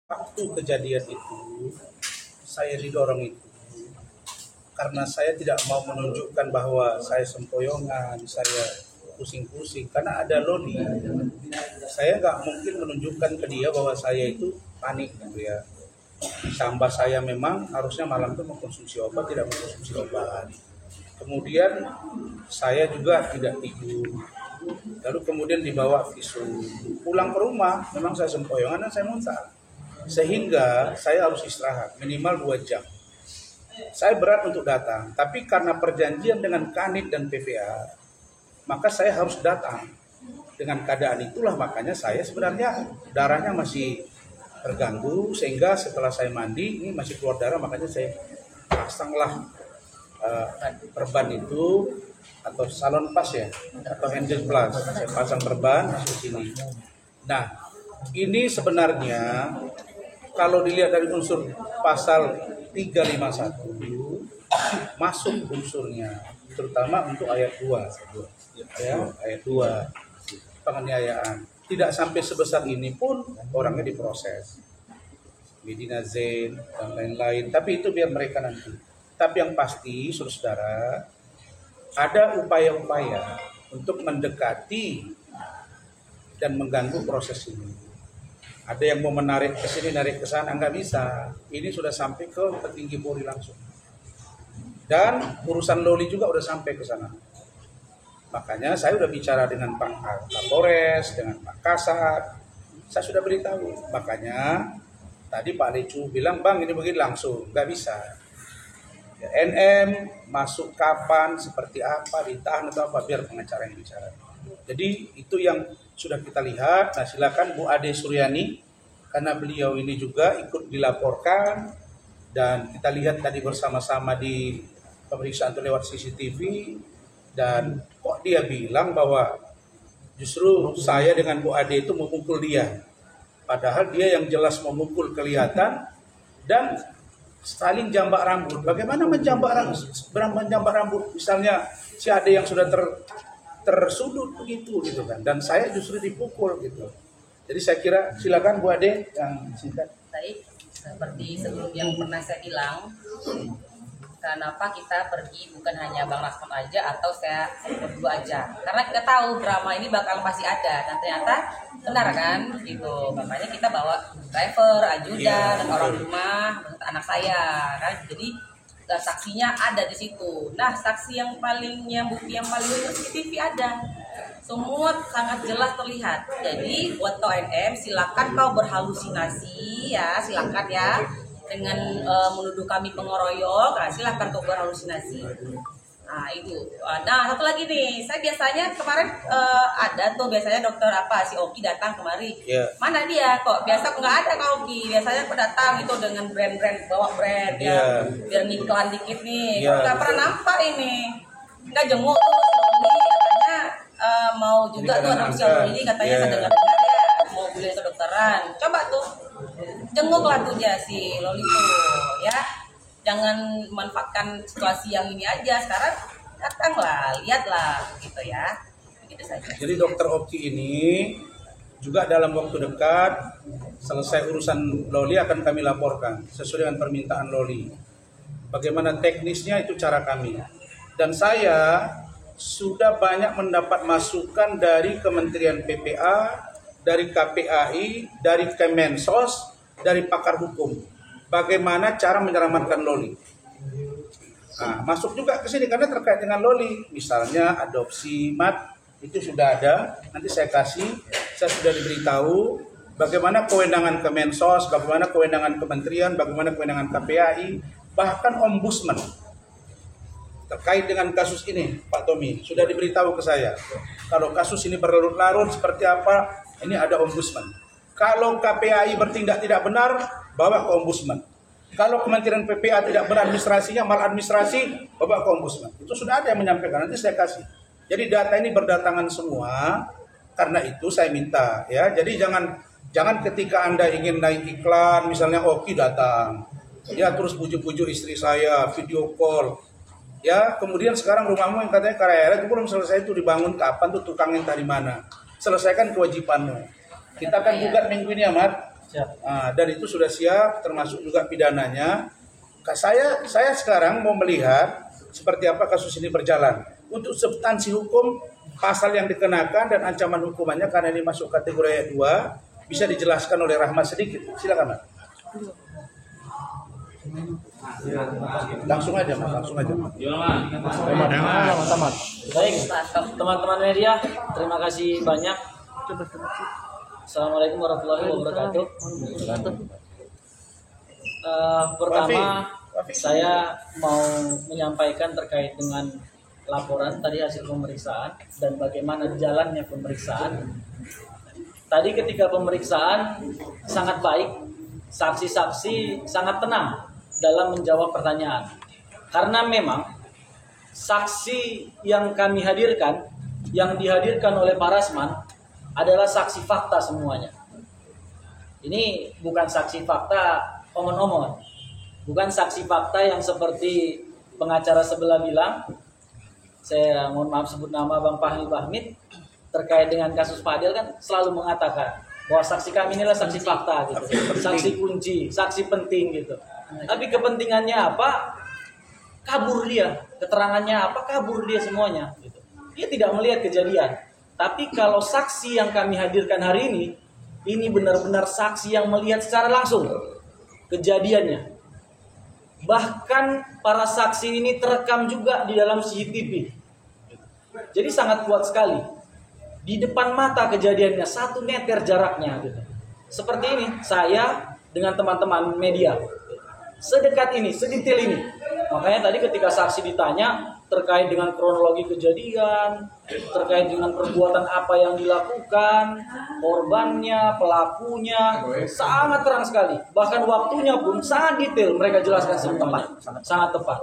Waktu kejadian itu, saya didorong itu karena saya tidak mau menunjukkan bahwa saya sempoyongan, saya pusing-pusing karena ada Loli. Saya nggak mungkin menunjukkan ke dia bahwa saya itu panik gitu ya. Tambah saya memang harusnya malam itu mengkonsumsi obat, tidak mengkonsumsi obat. Kemudian saya juga tidak tidur. Lalu kemudian dibawa visum. Pulang ke rumah, memang saya sempoyongan dan saya muntah. Sehingga saya harus istirahat minimal 2 jam. Saya berat untuk datang, tapi karena perjanjian dengan Kanit dan PPA, maka saya harus datang. Dengan keadaan itulah makanya saya sebenarnya darahnya masih terganggu, sehingga setelah saya mandi ini masih keluar darah, makanya saya pasanglah perban itu atau salon pas ya, atau Angel Plus. Saya pasang perban masuk sini. Nah, ini sebenarnya kalau dilihat dari unsur pasal 351 masuk unsurnya, terutama untuk ayat 2 ya, ayat 2 penganiayaan. Tidak sampai sebesar ini pun orangnya diproses Medina Zain dan lain-lain, tapi itu biar mereka nanti. Tapi yang pasti saudara-saudara, ada upaya-upaya untuk mendekati dan mengganggu proses ini. Ada yang mau menarik ke sini, narik ke sana, nggak bisa. Ini sudah sampai ke petinggi Polri langsung. Dan urusan Loli juga udah sampai ke sana. Makanya saya udah bicara dengan Pak Kapolres, dengan Pak Kasat. Saya sudah beritahu. Makanya tadi Pak Lecu bilang, Bang ini begini langsung. Nggak bisa. Ya, NM masuk kapan, seperti apa, ditahan atau apa, biar pengacara yang bicara. Jadi itu yang sudah kita lihat. Nah silakan Bu Ade Suryani, karena beliau ini juga ikut dilaporkan dan kita lihat tadi bersama-sama di pemeriksaan itu lewat CCTV. Dan kok dia bilang bahwa justru saya dengan Bu Ade itu memukul dia, padahal dia yang jelas memukul kelihatan dan saling jambak rambut. Bagaimana menjambak rambut? Misalnya si Ade yang sudah tersudut begitu gitu kan, dan saya justru dipukul gitu. Jadi saya kira silakan Bu Ade yang singkat. Baik, seperti sebelum yang pernah saya bilang, kenapa kita pergi bukan hanya Bang Rasman aja atau saya berdua aja, karena kita tahu drama ini bakal masih ada dan ternyata benar kan gitu. Makanya kita bawa driver, ajudan, dan orang rumah, anak saya kan. Jadi saksinya ada di situ. Nah, saksi yang bukti yang paling CCTV ada. Semua sangat jelas terlihat. Jadi buat kau NM, silakan kau berhalusinasi ya, silakan ya. Dengan menuduh kami pengeroyok, nah, silakan kau berhalusinasi. Nah itu. Nah satu lagi nih, saya biasanya kemarin ada tuh biasanya dokter si Oki datang kemari. Yeah. Mana dia kok? Biasa nggak ada Kak Oki. Biasanya aku datang itu dengan brand bawa brand ya, biar ngiklan dikit nih. Nggak pernah nampak ini. Nggak jenguk tuh Loli katanya mau juga tuh ada usia ini katanya saya dengar ya mau beli kedokteran. Coba tuh jenguk lah tuh ya si Loli tuh ya. Jangan manfaatkan situasi yang ini aja. Sekarang datanglah, lihatlah gitu ya. Begitu saja. Jadi dokter Oki ini juga dalam waktu dekat selesai urusan Loli akan kami laporkan sesuai dengan permintaan Loli. Bagaimana teknisnya itu cara kami. Dan saya sudah banyak mendapat masukan dari Kementerian PPA, dari KPAI, dari Kemensos, dari pakar hukum. Bagaimana cara menyelamatkan Loli. Nah, masuk juga ke sini karena terkait dengan Loli. Misalnya adopsi mat itu sudah ada. Nanti saya sudah diberitahu bagaimana kewenangan Kemensos, bagaimana kewenangan kementerian, bagaimana kewenangan KPAI, bahkan ombudsman. Terkait dengan kasus ini, Pak Tommy, sudah diberitahu ke saya. Kalau kasus ini berlarut-larut seperti apa, ini ada ombudsman. Kalau KPAI bertindak tidak benar, bawa ke ombudsman. Kalau Kementerian PPA tidak beradministrasinya, maladministrasi, bawa ke ombudsman. Itu sudah ada yang menyampaikan, nanti saya kasih. Jadi data ini berdatangan semua, karena itu saya minta ya. Jadi jangan ketika Anda ingin naik iklan, misalnya Oki datang, ya terus pujuk-pujuk istri saya, video call. Ya, kemudian sekarang rumahmu yang katanya karya itu belum selesai, itu dibangun kapan tuh, tukangnya entah di mana. Selesaikan kewajibanmu. Kita akan gugat minggu ini, Ahmad. Siap. Dan itu sudah siap, termasuk juga pidananya. Saya sekarang mau melihat seperti apa kasus ini berjalan. Untuk substansi hukum, pasal yang dikenakan dan ancaman hukumannya karena ini masuk kategori ayat 2, bisa dijelaskan oleh Rahmat sedikit. Silakan, Mas. Langsung aja, Mas. Langsung aja. Tamat. Baik, teman-teman media, terima kasih banyak. Assalamualaikum warahmatullahi wabarakatuh. Pertama, saya mau menyampaikan terkait dengan laporan tadi hasil pemeriksaan dan bagaimana jalannya pemeriksaan. Tadi ketika pemeriksaan sangat baik, saksi-saksi sangat tenang dalam menjawab pertanyaan. Karena memang saksi yang kami hadirkan, yang dihadirkan oleh Pak Rasman adalah saksi fakta semuanya. Ini bukan saksi fakta omon-omon, bukan saksi fakta yang seperti pengacara sebelah bilang. Saya mohon maaf sebut nama Bang Fahmi Bahmid terkait dengan kasus Pak Adil kan selalu mengatakan bahwa saksi kami inilah saksi fakta gitu, saksi kunci, saksi penting gitu. Tapi kepentingannya apa? Kabur dia, keterangannya apa? Kabur dia semuanya gitu. Dia tidak melihat kejadian. Tapi kalau saksi yang kami hadirkan hari ini benar-benar saksi yang melihat secara langsung kejadiannya. Bahkan para saksi ini terekam juga di dalam CCTV. Jadi sangat kuat sekali. Di depan mata kejadiannya 1 meter jaraknya gitu. Seperti ini saya dengan teman-teman media. Sedekat ini, sedetail ini. Makanya tadi ketika saksi ditanya terkait dengan kronologi kejadian, terkait dengan perbuatan apa yang dilakukan, korbannya, pelakunya, sangat terang sekali. Bahkan waktunya pun sangat detail mereka jelaskan semua, sangat tepat.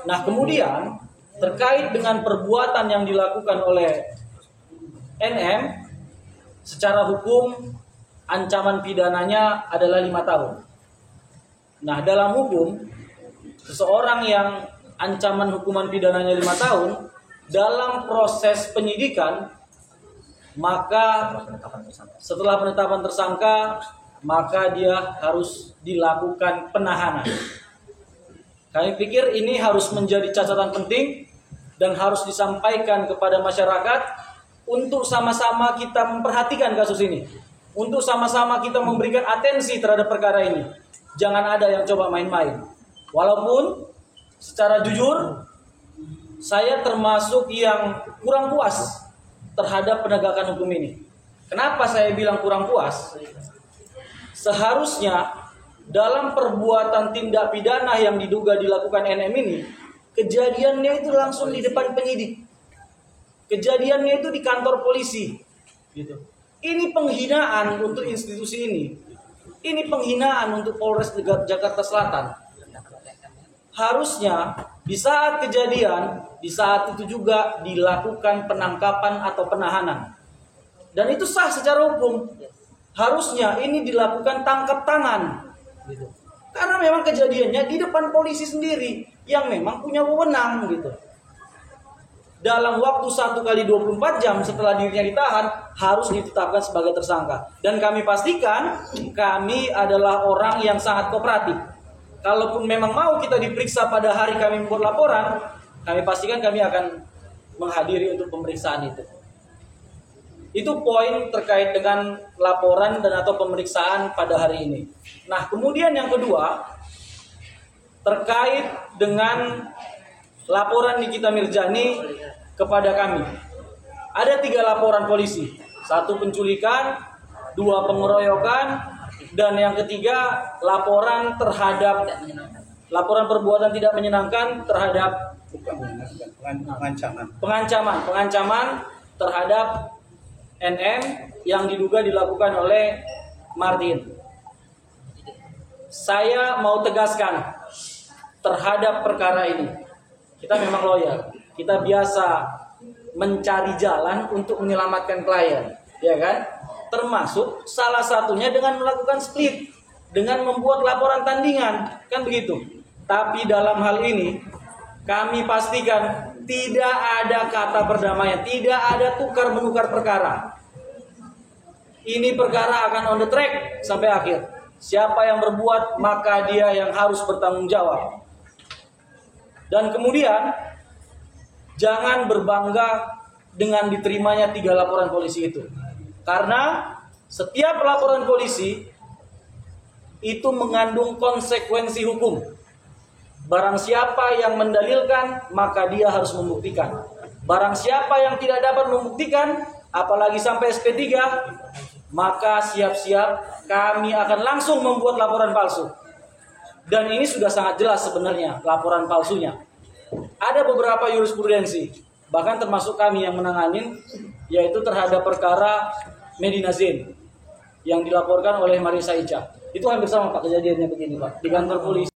Nah kemudian terkait dengan perbuatan yang dilakukan oleh NM, secara hukum ancaman pidananya adalah 5 tahun. Nah dalam hukum, seseorang yang ancaman hukuman pidananya 5 tahun, dalam proses penyidikan, maka setelah penetapan tersangka, maka dia harus dilakukan penahanan. Kami pikir ini harus menjadi catatan penting dan harus disampaikan kepada masyarakat untuk sama-sama kita memperhatikan kasus ini. Untuk sama-sama kita memberikan atensi terhadap perkara ini. Jangan ada yang coba main-main. Walaupun secara jujur, saya termasuk yang kurang puas terhadap penegakan hukum ini. Kenapa saya bilang kurang puas? Seharusnya dalam perbuatan tindak pidana yang diduga dilakukan NM ini, kejadiannya itu langsung di depan penyidik. Kejadiannya itu di kantor polisi. Gitu. Ini penghinaan untuk institusi ini. Ini penghinaan untuk Polres Jakarta Selatan. Harusnya di saat kejadian, di saat itu juga dilakukan penangkapan atau penahanan. Dan itu sah secara hukum. Harusnya ini dilakukan tangkap tangan. Gitu. Karena memang kejadiannya di depan polisi sendiri yang memang punya wewenang gitu. Dalam waktu 1x24 jam setelah dirinya ditahan harus ditetapkan sebagai tersangka. Dan kami pastikan kami adalah orang yang sangat kooperatif. Kalaupun memang mau kita diperiksa pada hari kami membuat laporan, kami pastikan kami akan menghadiri untuk pemeriksaan itu. Itu poin terkait dengan laporan dan atau pemeriksaan pada hari ini. Nah, kemudian yang kedua, terkait dengan laporan Nikita Mirjani kepada kami. Ada 3 laporan polisi. 1 penculikan, 2 pengeroyokan, dan yang ketiga laporan terhadap laporan perbuatan tidak menyenangkan terhadap pengancaman terhadap NM yang diduga dilakukan oleh Martin. Saya mau tegaskan terhadap perkara ini. Kita memang loyal. Kita biasa mencari jalan untuk menyelamatkan klien, ya kan? Termasuk salah satunya dengan melakukan split, dengan membuat laporan tandingan, kan begitu. Tapi dalam hal ini kami pastikan tidak ada kata perdamaian, tidak ada tukar menukar perkara. ini perkara akan on the track sampai akhir. Siapa yang berbuat, maka dia yang harus bertanggung jawab. Dan kemudian, jangan berbangga dengan diterimanya 3 laporan polisi itu. Karena setiap laporan polisi itu mengandung konsekuensi hukum. Barang siapa yang mendalilkan, maka dia harus membuktikan. Barang siapa yang tidak dapat membuktikan, apalagi sampai SP3, maka siap-siap kami akan langsung membuat laporan palsu. Dan ini sudah sangat jelas sebenarnya laporan palsunya. Ada beberapa jurisprudensi, bahkan termasuk kami yang menanganin, yaitu terhadap perkara Medina Zain yang dilaporkan oleh Marisa Ica. Itu hampir sama Pak kejadiannya begini Pak, di kantor polisi.